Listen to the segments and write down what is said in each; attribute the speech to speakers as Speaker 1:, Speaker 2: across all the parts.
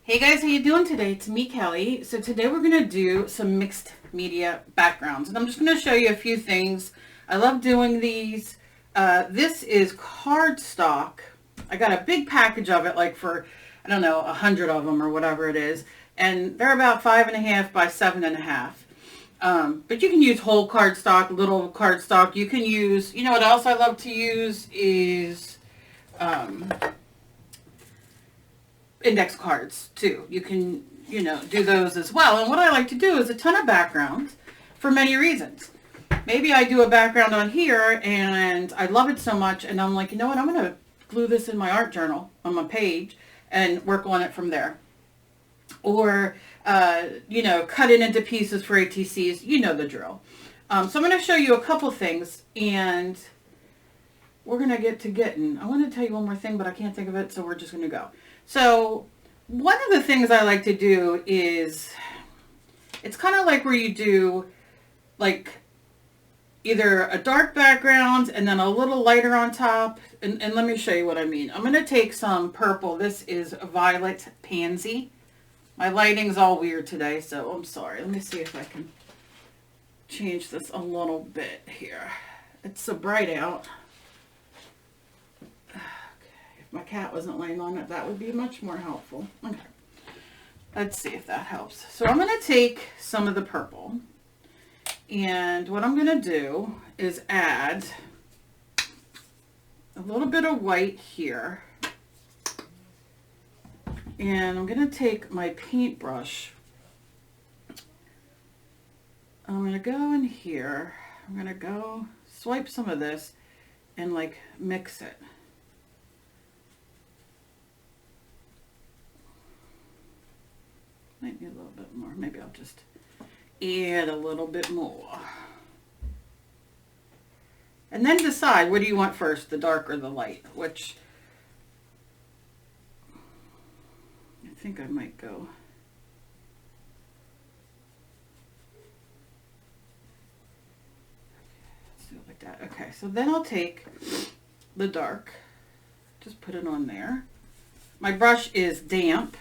Speaker 1: Hey guys, how you doing today? It's me, Kelly. So today we're going to do some mixed media backgrounds. And I'm just going to show you a few things. I love doing these. This is cardstock. I got a big package of it, like for, I don't know, 100 of them or whatever it is. And they're about 5.5 by 7.5. But you can use whole cardstock, little cardstock. You can use, you know what else I love to use is index cards too. You can, do those as well. And what I like to do is a ton of backgrounds for many reasons. Maybe I do a background on here and I love it so much and I'm like, you know what, I'm going to glue this in my art journal on my page and work on it from there. Or, cut it into pieces for ATCs. You know the drill. So I'm going to show you a couple things and we're going to get to getting. I want to tell you one more thing, but I can't think of it, so we're just going to go. So one of the things I like to do is, it's kind of like where you do like either a dark background and then a little lighter on top. And let me show you what I mean. I'm going to take some purple. This is Violet Pansy. My lighting's all weird today, so I'm sorry. Let me see if I can change this a little bit here. It's so bright out. If my cat wasn't laying on it, that would be much more helpful. Okay. Let's see if that helps. So I'm going to take some of the purple. And what I'm going to do is add a little bit of white here. And I'm going to take my paintbrush. I'm going to go in here. I'm going to go swipe some of this and like mix it. Might need a little bit more. Maybe I'll just add a little bit more. And then decide, what do you want first, the dark or the light? Which I think I might go. Let's do it like that. Okay, so then I'll take the dark, just put it on there. My brush is damp.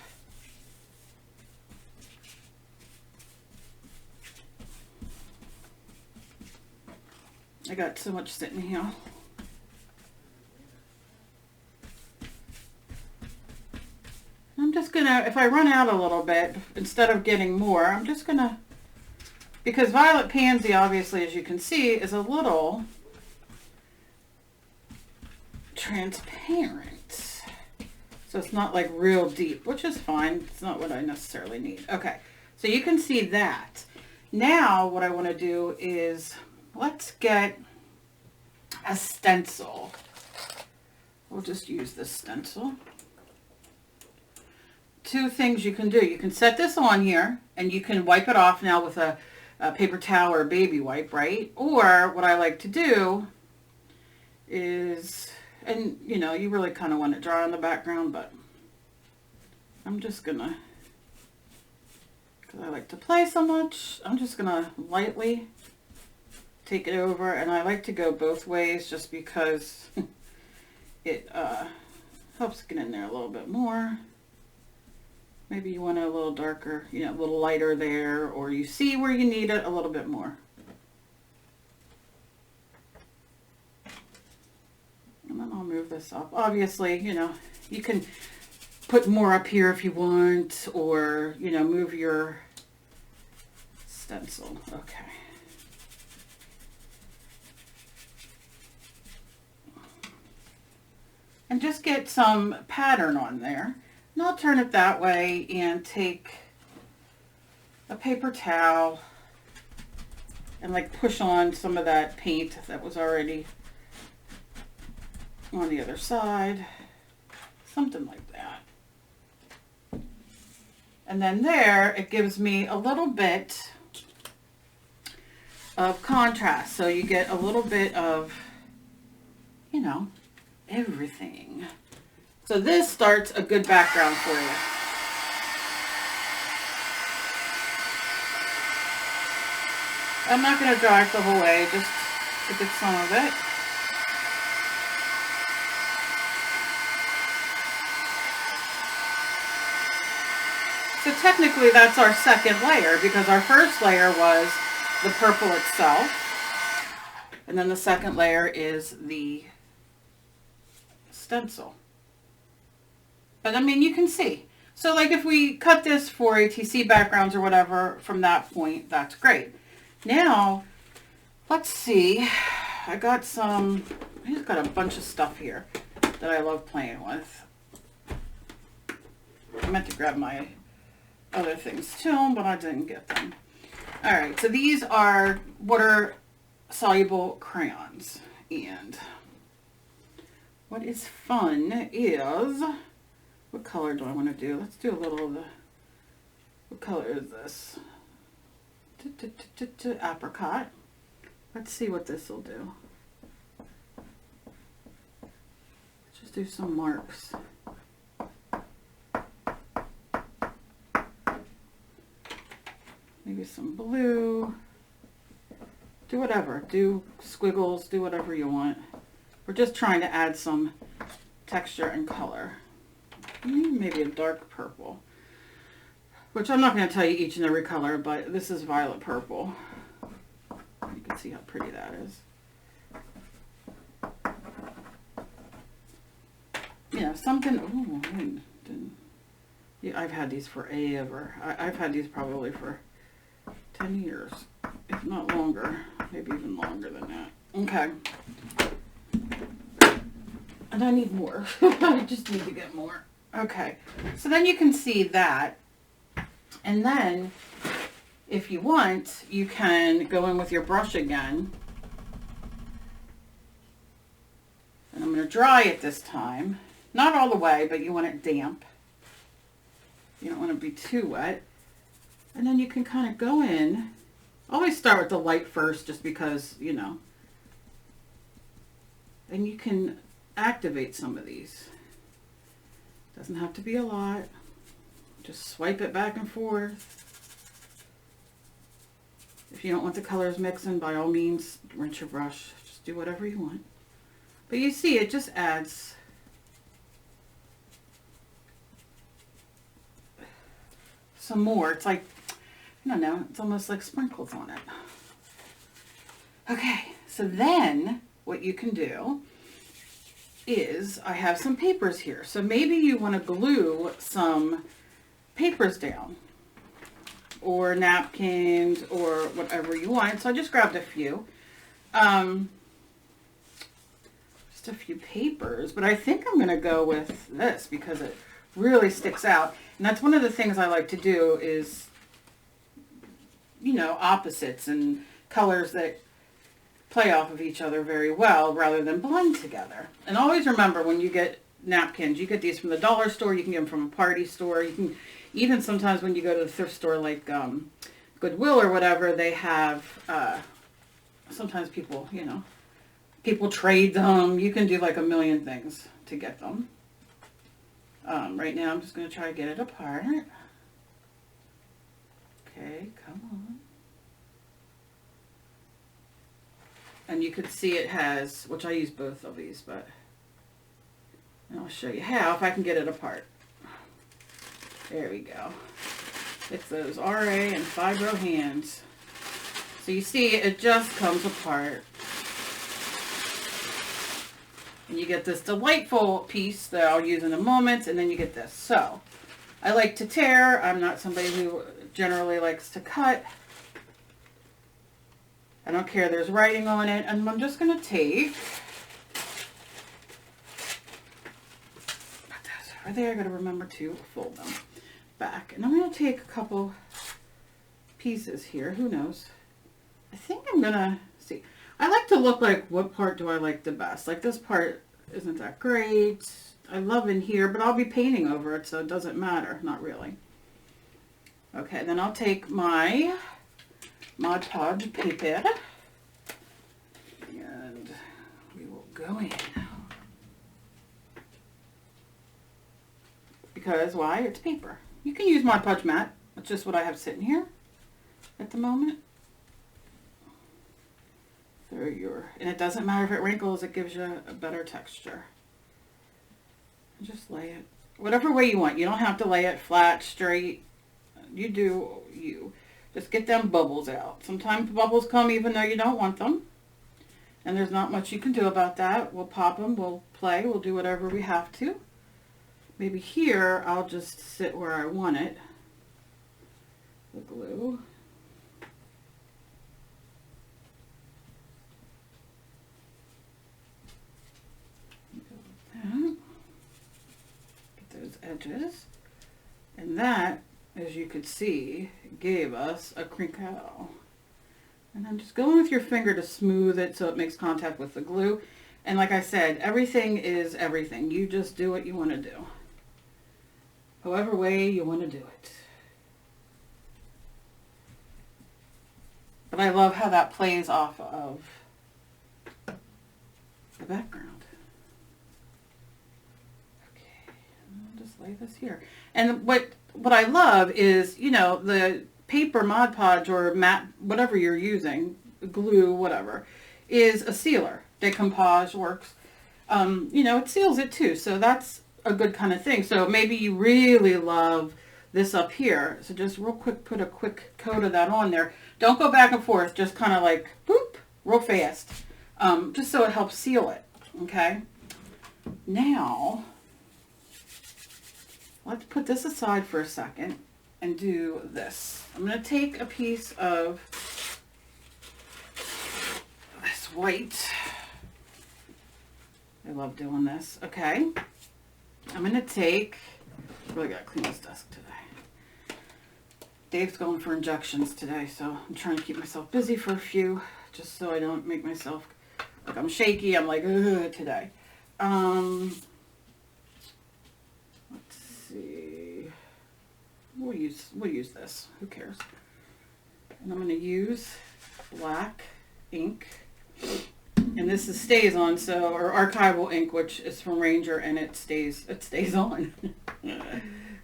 Speaker 1: I got so much sitting here. I'm just gonna, if I run out a little bit, instead of getting more, I'm just gonna, because Violet Pansy, obviously, as you can see, is a little transparent. So it's not like real deep, which is fine. It's not what I necessarily need. Okay, so you can see that. Now what I want to do is, let's get a stencil. We'll just use this stencil. Two things you can do. You can set this on here and you can wipe it off now with a paper towel or a baby wipe, right? Or what I like to do is, and you really kind of want it dry on the background, but I'm just gonna, because I like to play so much, I'm just gonna lightly take it over, and I like to go both ways just because it helps get in there a little bit more. Maybe you want it a little darker, a little lighter there, or you see where you need it a little bit more. And then I'll move this up. Obviously, you can put more up here if you want, or, move your stencil. Okay. And just get some pattern on there. And I'll turn it that way and take a paper towel and like push on some of that paint that was already on the other side. Something like that. And then there, it gives me a little bit of contrast. So you get a little bit of, everything. So this starts a good background for you. I'm not going to dry it the whole way, just to get some of it. So technically that's our second layer, because our first layer was the purple itself. And then the second layer is the stencil. But I mean, you can see. So like if we cut this for ATC backgrounds or whatever from that point, that's great. Now, let's see. I just got a bunch of stuff here that I love playing with. I meant to grab my other things too, but I didn't get them. All right, so these are water-soluble crayons. And what is fun is, what color do I want to do? Let's do a little of the, what color is this? Apricot. Let's see what this will do. Let's just do some marks. Maybe some blue. Do whatever. Do squiggles. Do whatever you want. We're just trying to add some texture and color. Maybe a dark purple. Which I'm not going to tell you each and every color, but this is violet purple. You can see how pretty that is. Yeah, something. Oh, yeah, I've had these forever. I've had these probably for 10 years, if not longer, maybe even longer than that. Okay. And I need more. I just need to get more. Okay. So then you can see that. And then, if you want, you can go in with your brush again. And I'm going to dry it this time. Not all the way, but you want it damp. You don't want to be too wet. And then you can kind of go in. Always start with the light first, just because, you know. And you can activate some of these. Doesn't have to be a lot. Just swipe it back and forth. If you don't want the colors mixing, by all means, rinse your brush. Just do whatever you want. But you see, it just adds some more. It's like, I don't know, it's almost like sprinkles on it. Okay, so then what you can do is, I have some papers here. So maybe you want to glue some papers down, or napkins, or whatever you want. So I just grabbed a few. Just a few papers, but I think I'm going to go with this because it really sticks out. And that's one of the things I like to do is, you know, opposites and colors that play off of each other very well rather than blend together. And always remember, when you get napkins, you get these from the dollar store, you can get them from a party store, you can even sometimes when you go to the thrift store like Goodwill or whatever, they have sometimes people, you know, people trade them. You can do like a million things to get them. Right now I'm just going to try to get it apart. Okay, come on. And you can see it has, which I use both of these, but I'll show you how, if I can get it apart. There we go. It's those RA and Fibro hands. So you see, it just comes apart. And you get this delightful piece that I'll use in a moment, and then you get this. So, I like to tear. I'm not somebody who generally likes to cut. I don't care, there's writing on it, and I'm just going to take, put those over there, I got to remember to fold them back, and I'm going to take a couple pieces here, who knows, I think I'm going to, see, I like to look like, what part do I like the best, like this part isn't that great, I love in here, but I'll be painting over it, so it doesn't matter, not really. Okay, then I'll take my Mod Podge paper, and we will go in. Because why? It's paper. You can use Mod Podge matte. That's just what I have sitting here at the moment. There and it doesn't matter if it wrinkles, it gives you a better texture. Just lay it whatever way you want. You don't have to lay it flat, straight. You do you. Just get them bubbles out. Sometimes bubbles come even though you don't want them. And there's not much you can do about that. We'll pop them, we'll play, we'll do whatever we have to. Maybe here, I'll just sit where I want it. The glue. Get those edges. And that, as you could see, gave us a crinkle. And I'm just going with your finger to smooth it so it makes contact with the glue. And like I said, everything is everything. You just do what you want to do. However way you want to do it. But I love how that plays off of the background. Okay, I'll just lay this here. And what I love is, you know, the paper Mod Podge or matte, whatever you're using, glue, whatever, is a sealer. Decoupage works. You know, it seals it too. So that's a good kind of thing. So maybe you really love this up here. So just real quick, put a quick coat of that on there. Don't go back and forth. Just kind of like, boop, real fast. Just so it helps seal it. Okay. Now, let's put this aside for a second and do this. I'm going to take a piece of this white. I love doing this. Okay. I'm going to take, really got to clean this desk today. Dave's going for injections today, so I'm trying to keep myself busy for a few, just so I don't make myself, like I'm shaky, I'm like, ugh, today. Let's see. We'll use this. Who cares? And I'm going to use black ink. And this is stays on, so, or archival ink, which is from Ranger, and it stays on.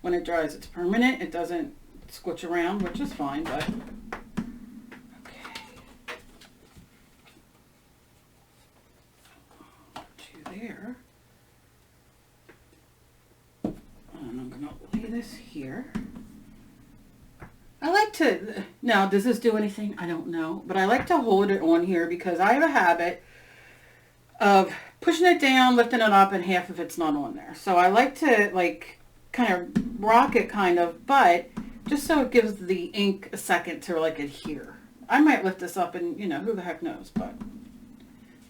Speaker 1: When it dries, it's permanent. It doesn't squitch around, which is fine, but okay. Put you there. And I'm gonna lay this here. I like to, now does this do anything? I don't know, but I like to hold it on here because I have a habit of pushing it down, lifting it up, and half of it's not on there. So I like to like kind of rock it kind of, but just so it gives the ink a second to like adhere. I might lift this up and, you know, who the heck knows, but,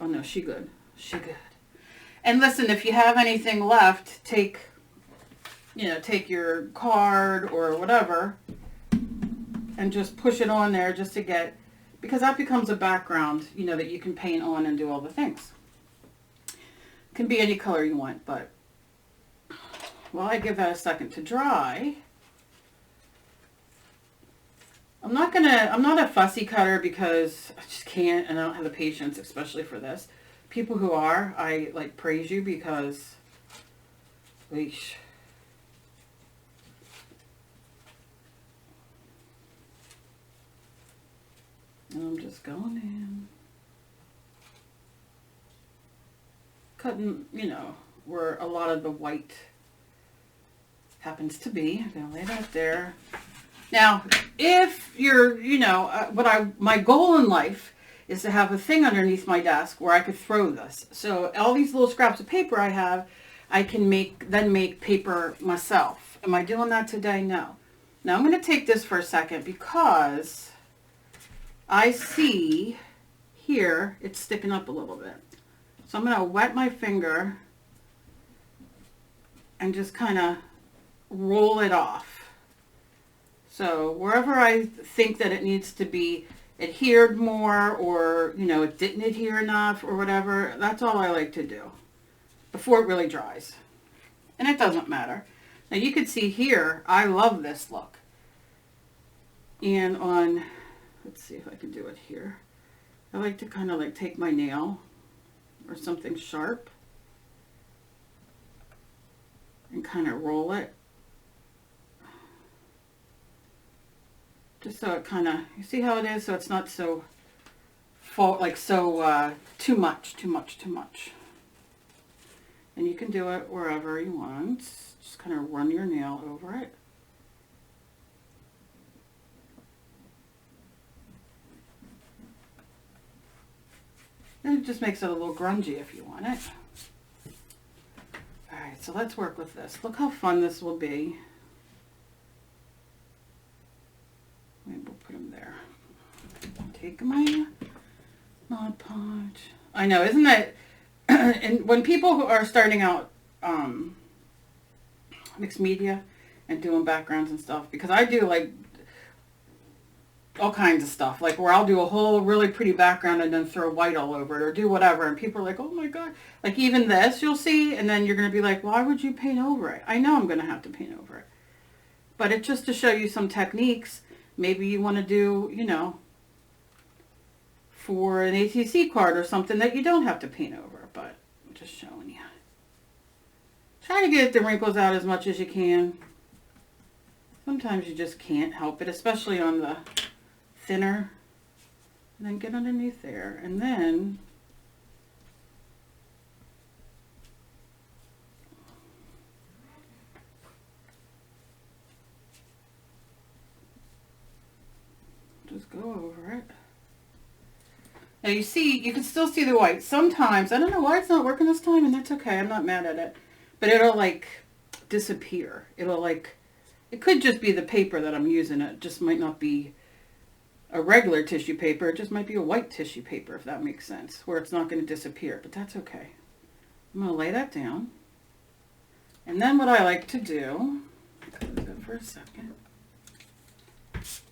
Speaker 1: oh no, she good. She good. And listen, if you have anything left, take, you know, take your card or whatever and just push it on there just to get, because that becomes a background, you know, that you can paint on and do all the things. It can be any color you want, but while I give that a second to dry, I'm not a fussy cutter because I just can't, and I don't have the patience, especially for this. People who are, I like praise you because, leash. And I'm just going in. Cutting, you know, where a lot of the white happens to be. I'm going to lay that there. Now, if you're, you know, my goal in life is to have a thing underneath my desk where I could throw this. So all these little scraps of paper I have, I can then make paper myself. Am I doing that today? No. Now I'm going to take this for a second because I see here it's sticking up a little bit. So I'm going to wet my finger and just kind of roll it off. So wherever I think that it needs to be adhered more, or, you know, it didn't adhere enough or whatever, that's all I like to do before it really dries. And it doesn't matter. Now you can see here, I love this look. And on, let's see if I can do it here. I like to kind of like take my nail or something sharp and kind of roll it. Just so it kind of, you see how it is? So it's not so full, like so too much. And you can do it wherever you want. Just kind of run your nail over it. And it just makes it a little grungy if you want it. Alright, so let's work with this. Look how fun this will be. Maybe we'll put them there. Take my Mod Podge. I know, isn't that... and when people who are starting out mixed media and doing backgrounds and stuff, because I do like all kinds of stuff, like where I'll do a whole really pretty background and then throw white all over it or do whatever, and people are like, oh my god, like even this you'll see, and then you're going to be like, why would you paint over it? I know I'm going to have to paint over it, but it's just to show you some techniques. Maybe you want to do, you know, for an ATC card or something that you don't have to paint over, but I'm just showing you. Try to get the wrinkles out as much as you can. Sometimes you just can't help it, especially on the thinner. And then get underneath there, and then just go over it. Now you see, you can still see the white. Sometimes, I don't know why it's not working this time, and that's okay, I'm not mad at it. But it'll like disappear. It'll like, it could just be the paper that I'm using. It just might not be a regular tissue paper. It just might be a white tissue paper, if that makes sense, where it's not going to disappear, but that's okay. I'm going to lay that down. And then what I like to do, close it for a second, is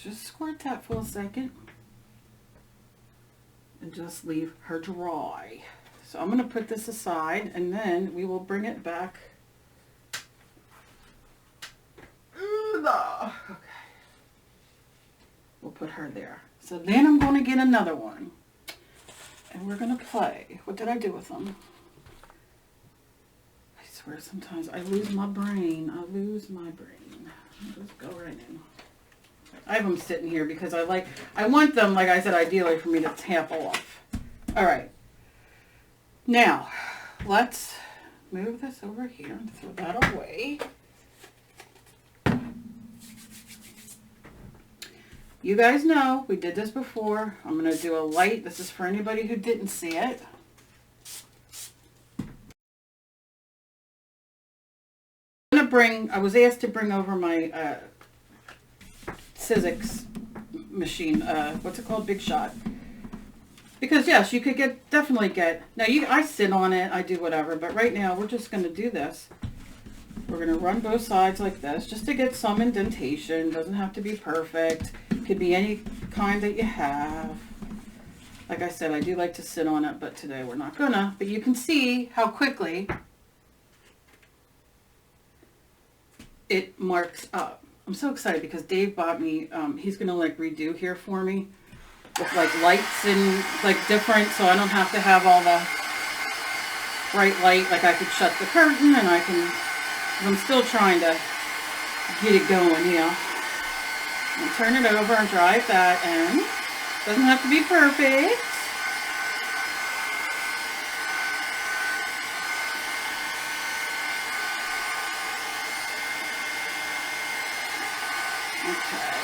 Speaker 1: just squirt that for a second and just leave her dry. So I'm going to put this aside, and then we will bring it back. Okay. We'll put her there. So then I'm going to get another one, and we're going to play. What did I do with them? I swear sometimes I lose my brain. I lose my brain. I'll just go right in. I have them sitting here because I want them, like I said, ideally for me to tap off. All right. Now, let's move this over here and throw that away. You guys know, we did this before. I'm going to do a light. This is for anybody who didn't see it. I was asked to bring over my Sizzix machine. What's it called? Big Shot. Because yes, you could definitely get, now I sit on it, I do whatever, but right now we're just going to do this. We're going to run both sides like this, just to get some indentation. Doesn't have to be perfect. Could be any kind that you have. Like I said, I do like to sit on it, but today we're not gonna. But you can see how quickly it marks up. I'm so excited because Dave bought me, he's going to like redo here for me with like lights and like different, so I don't have to have all the bright light. Like I could shut the curtain and I'm still trying to get it going, you know. And turn it over and dry at that end. Doesn't have to be perfect. Okay.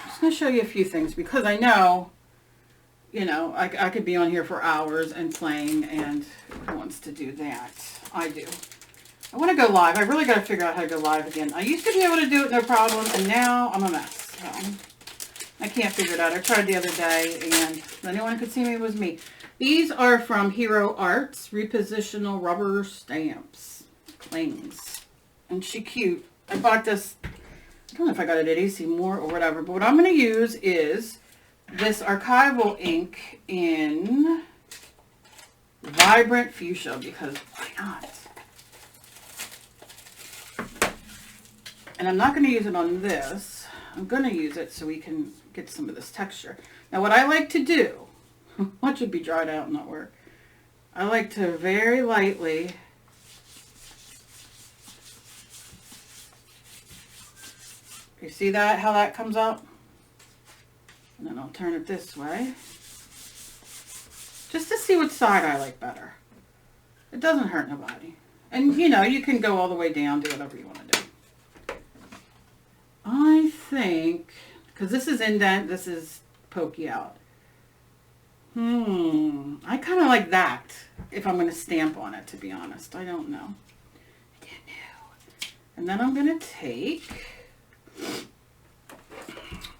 Speaker 1: I'm just going to show you a few things because I know, you know, I could be on here for hours and playing, and who wants to do that? I do. I want to go live. I really got to figure out how to go live again. I used to be able to do it no problem, and now I'm a mess. So I can't figure it out. I tried the other day, and the only one who could see me was me. These are from Hero Arts, repositional rubber stamps, clings. And she cute. I bought this, I don't know if I got it at AC Moore or whatever, but what I'm going to use is this archival ink in Vibrant Fuchsia, because why not? And I'm not going to use it on this. I'm going to use it so we can get some of this texture. Now what I like to do, watch it be dried out and not work. I like to very lightly you see that, how that comes out? And then I'll turn it this way. Just to see what side I like better. It doesn't hurt nobody. And you know, you can go all the way down, do whatever you want to do. I think, because this is indent, this is pokey out. I kind of like that if I'm going to stamp on it, to be honest. I don't know. I don't know. And then I'm going to take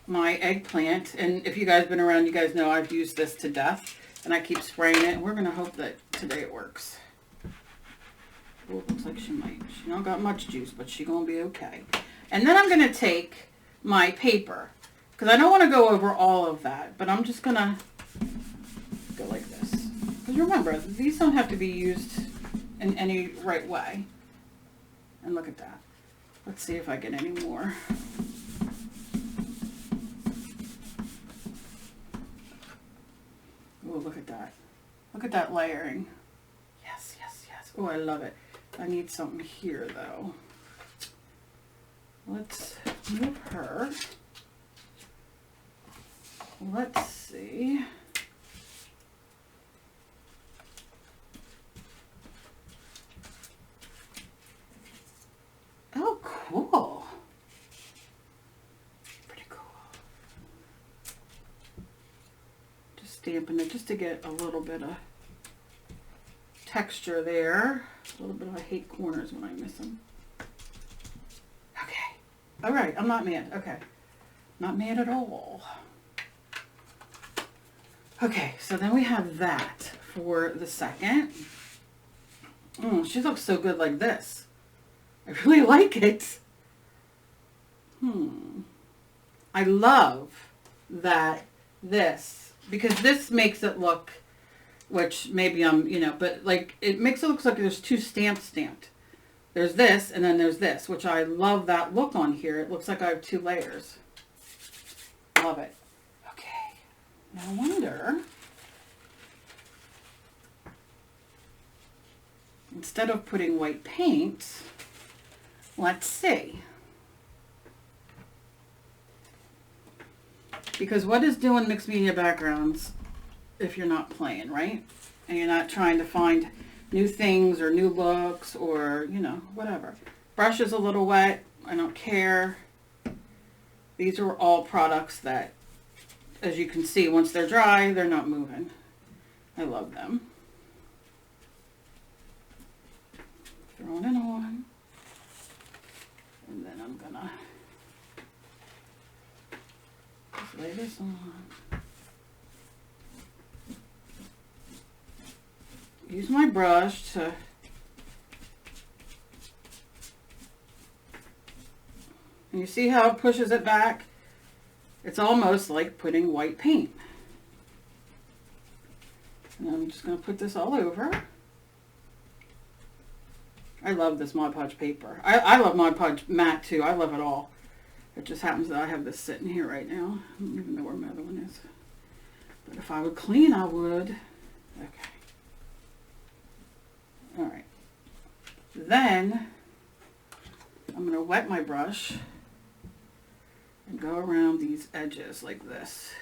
Speaker 1: my eggplant, and if you guys have been around, you guys know I've used this to death, and I keep spraying it, and we're going to hope that today it works. Oh, it looks like she might. She don't got much juice, but she's going to be okay. And then I'm going to take my paper, because I don't want to go over all of that, but I'm just going to go like this. Because remember, these don't have to be used in any right way. And look at that. Let's see if I get any more. Oh, look at that. Look at that layering. Yes, yes, yes. Oh, I love it. I need something here, though. Let's move her. Let's see. Oh, cool. Pretty cool. Just stamping it just to get a little bit of texture there. A little bit of, I hate corners when I miss them. Okay. All right. I'm not mad. Okay. Not mad at all. Okay. So then we have that for the second. She looks so good like this. I really like it. I love that this, because this makes it look, which maybe I'm, you know, but like it makes it look like there's two stamps stamped. There's this and then there's this, which I love that look on here. It looks like I have two layers. Love it. Okay. Now I wonder, instead of putting white paint, let's see. Because what is doing mixed media backgrounds if you're not playing, right? And you're not trying to find new things or new looks or, you know, whatever. Brush is a little wet. I don't care. These are all products that, as you can see, once they're dry, they're not moving. I love them. Throwing it on. And then I'm gonna just lay this on. Use my brush to and you see how it pushes it back? It's almost like putting white paint. And I'm just gonna put this all over. I love this Mod Podge paper. I love Mod Podge matte too. I love it all. It just happens that I have this sitting here right now. I don't even know where my other one is. But if I would clean, I would. Okay. All right. Then I'm going to wet my brush and go around these edges like this.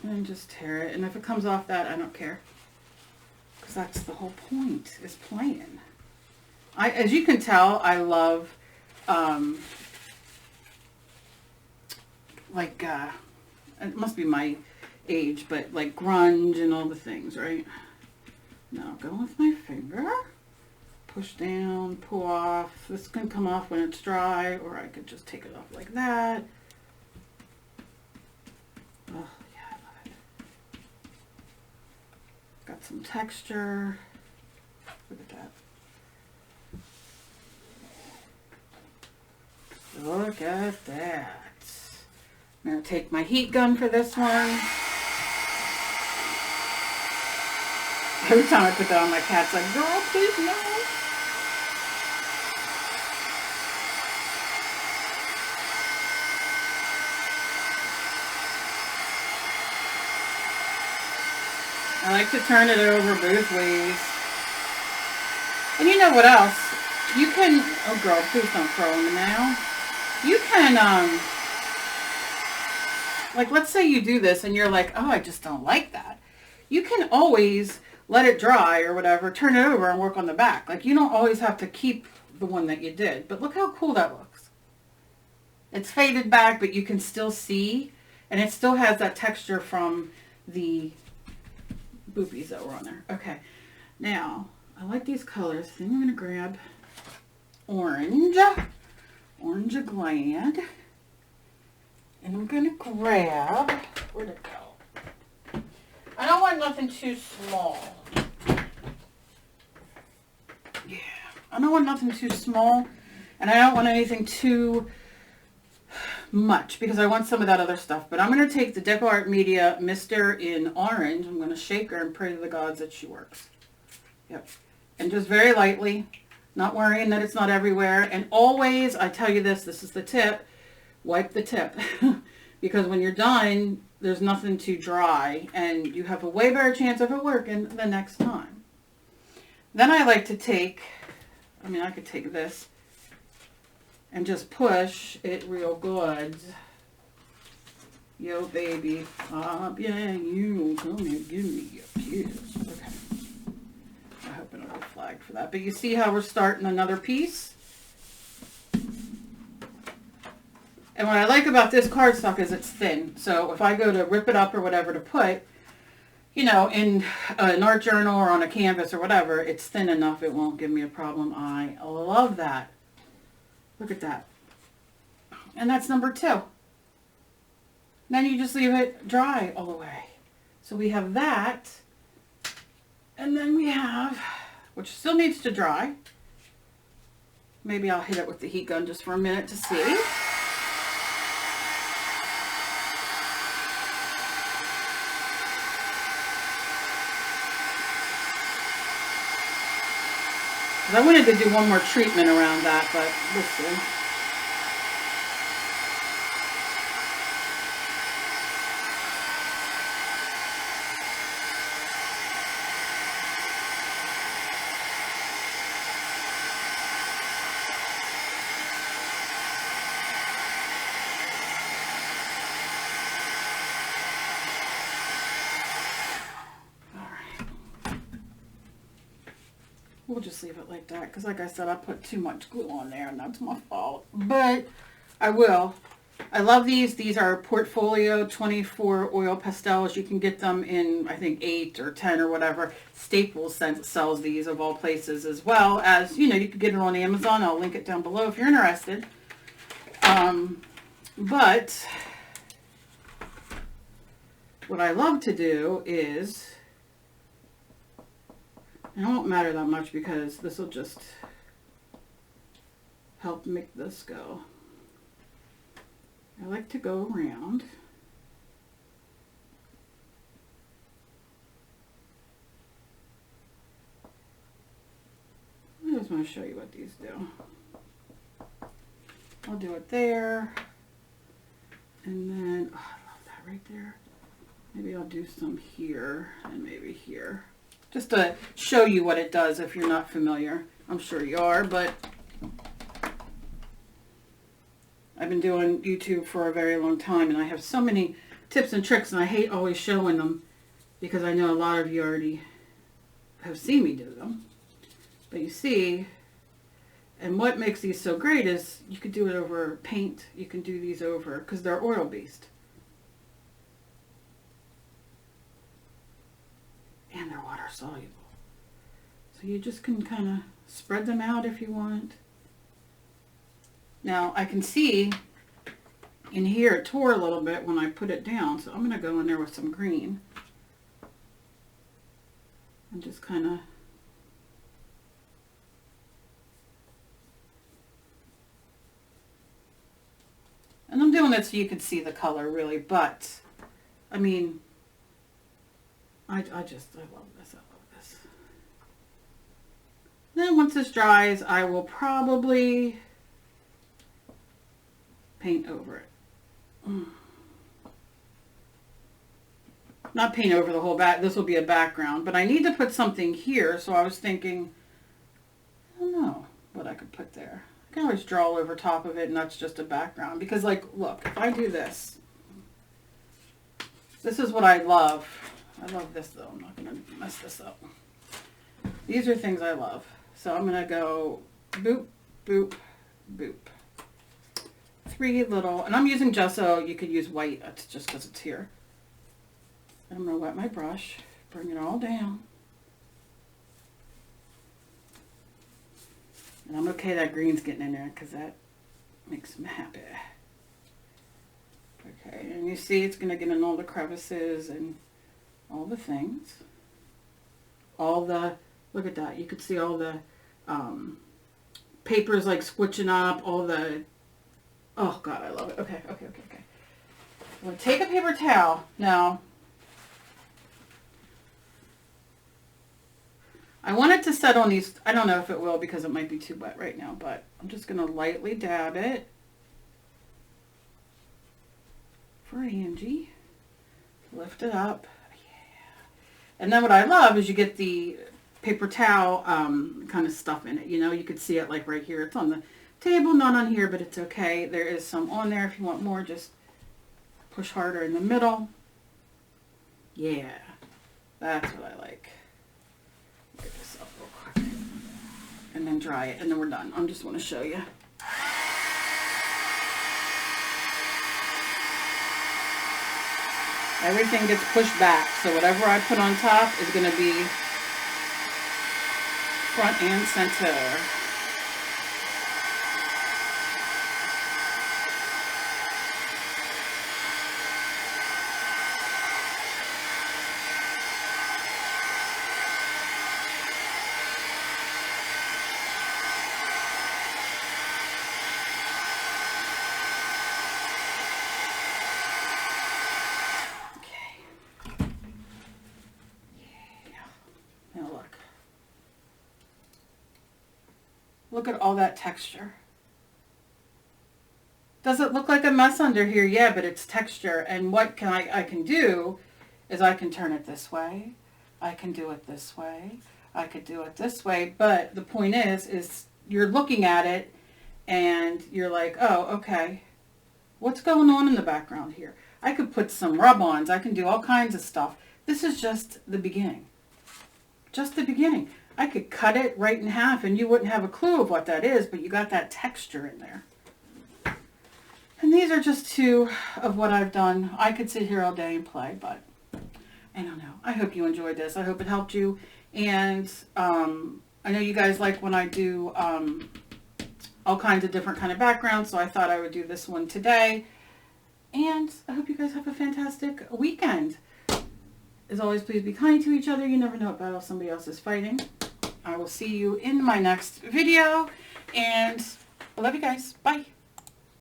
Speaker 1: And just tear it, and if it comes off that, I don't care, because that's the whole point, is playing. As you can tell, I love it must be my age, but like grunge and all the things, right? Now go with my finger, push down, pull off. This can come off when it's dry, or I could just take it off like that. Oh, got some texture. Look at that. Look at that. I'm going to take my heat gun for this one. Every time I put that on, my cat's like, girl, please no. I like to turn it over both ways. And you know what else? You can, oh girl, please don't throw them now. You can, like let's say you do this and you're like, oh, I just don't like that. you can always let it dry or whatever, turn it over and work on the back. Like, you don't always have to keep the one that you did. But look how cool that looks. It's faded back, but you can still see, and it still has that texture from the boopies that were on there. Okay, now, I like these colors. I think I'm going to grab orange glad, and I'm going to grab, where'd it go? I don't want nothing too small. Yeah, I don't want nothing too small, and I don't want anything too much because I want some of that other stuff. But I'm going to take the Deco Art Media Mister in orange. I'm going to shake her and pray to the gods that she works. Yep. And just very lightly, not worrying that it's not everywhere. And always, I tell you this is the tip, wipe the tip. Because when you're done, there's nothing to dry, and you have a way better chance of it working the next time. Then I like to take, I could take this and just push it real good. Yo, baby, yeah, you come and give me your kiss. Okay. I hope I don't get flagged for that. But you see how we're starting another piece? And what I like about this cardstock is it's thin. So if I go to rip it up or whatever to put, you know, in an art journal or on a canvas or whatever, it's thin enough it won't give me a problem. I love that. Look at that. And that's number 2. Then you just leave it dry all the way. So we have that. And then we have, which still needs to dry. Maybe I'll hit it with the heat gun just for a minute to see. I wanted to do one more treatment around that, but we'll see. We'll just leave it like that because, like I said, I put too much glue on there and that's my fault. But I will. I love these. These are Portfolio 24 oil pastels. You can get them in, I think, 8 or 10 or whatever. Staples sells these of all places, as well as, you know, you can get it on Amazon. I'll link it down below if you're interested. But what I love to do is, and it won't matter that much because this will just help make this go. I like to go around. I just want to show you what these do. I'll do it there. And then, oh, I love that right there. Maybe I'll do some here and maybe here. Just to show you what it does if you're not familiar. I'm sure you are, but I've been doing YouTube for a very long time and I have so many tips and tricks, and I hate always showing them because I know a lot of you already have seen me do them. But you see, and what makes these so great is you could do it over paint. You can do these over, because they're oil based. And they're water soluble. So you just can kind of spread them out if you want. Now I can see in here it tore a little bit when I put it down, so I'm going to go in there with some green and just kind of and I'm doing it so you can see the color really, but I mean, I love this. I love this. Then once this dries, I will probably paint over it. Not paint over the whole back. This will be a background, but I need to put something here. So I was thinking, I don't know what I could put there. I can always draw over top of it, and that's just a background. Because, like, look, if I do this, this is what I love I love this though. I'm not going to mess this up. These are things I love. So I'm going to go boop, boop, boop. 3 little, and I'm using gesso. You could use white. That's just because it's here. And I'm going to wet my brush, bring it all down. And I'm okay that green's getting in there because that makes me happy. Okay, and you see it's going to get in all the crevices and all the things. All the, look at that. You could see all the papers like squishing up, all the, oh God, I love it. Okay. I'm going to take a paper towel now. I want it to set on these, I don't know if it will because it might be too wet right now, but I'm just going to lightly dab it for Angie. Lift it up. Yeah. And then what I love is you get the paper towel kind of stuff in it. You know, you could see it like right here. It's on the table, not on here, but it's okay. There is some on there. If you want more, just push harder in the middle. Yeah, that's what I like. Get this up real quick. And then dry it, and then we're done. I just want to show you. Everything gets pushed back, so whatever I put on top is going to be front and center. Look at all that texture. Does it look like a mess under here? Yeah, but it's texture. And what can I can do is I can turn it this way. I can do it this way. I could do it this way. But the point is you're looking at it and you're like, oh, okay. What's going on in the background here? I could put some rub-ons. I can do all kinds of stuff. This is just the beginning. Just the beginning. I could cut it right in half and you wouldn't have a clue of what that is, but you got that texture in there. And these are just 2 of what I've done. I could sit here all day and play, but I don't know. I hope you enjoyed this. I hope it helped you. And I know you guys like when I do all kinds of different kind of backgrounds, so I thought I would do this one today. And I hope you guys have a fantastic weekend. As always, please be kind to each other. You never know what battle somebody else is fighting. I will see you in my next video. And I love you guys. Bye.